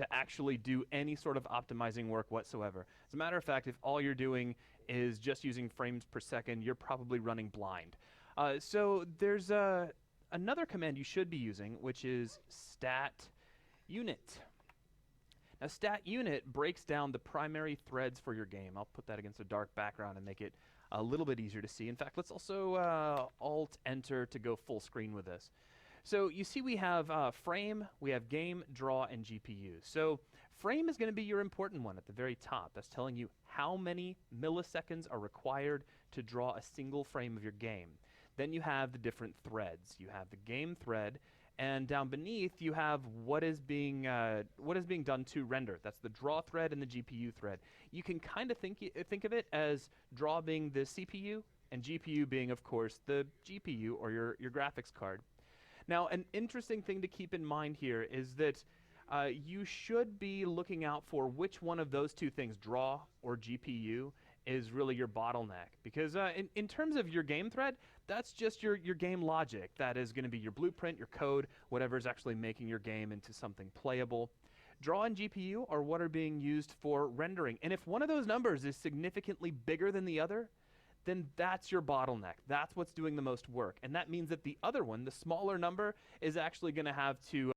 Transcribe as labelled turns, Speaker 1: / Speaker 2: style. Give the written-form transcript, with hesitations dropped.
Speaker 1: to actually do any sort of optimizing work whatsoever. As a matter of fact, if all you're doing is just using frames per second, you're probably running blind. So there's another command you should be using, which is stat unit. Now, stat unit breaks down the primary threads for your game. I'll put that against a dark background and make it a little bit easier to see. In fact, let's also Alt-Enter to go full screen with this. So you see we have frame, we have game, draw, and GPU. So frame is going to be your important one at the very top. That's telling you how many milliseconds are required to draw a single frame of your game. Then you have the different threads. You have the game thread, and down beneath you have what is being done to render. That's the draw thread and the GPU thread. You can kind of think of it as draw being the CPU and GPU being, of course, the GPU or your graphics card. Now, an interesting thing to keep in mind here is that you should be looking out for which one of those two things, draw or GPU, is really your bottleneck. Because in terms of your game thread, that's just your game logic. That is going to be your blueprint, your code, whatever is actually making your game into something playable. Draw and GPU are what are being used for rendering. And if one of those numbers is significantly bigger than the other, then that's your bottleneck. That's what's doing the most work. And that means that the other one, the smaller number, is actually going to have to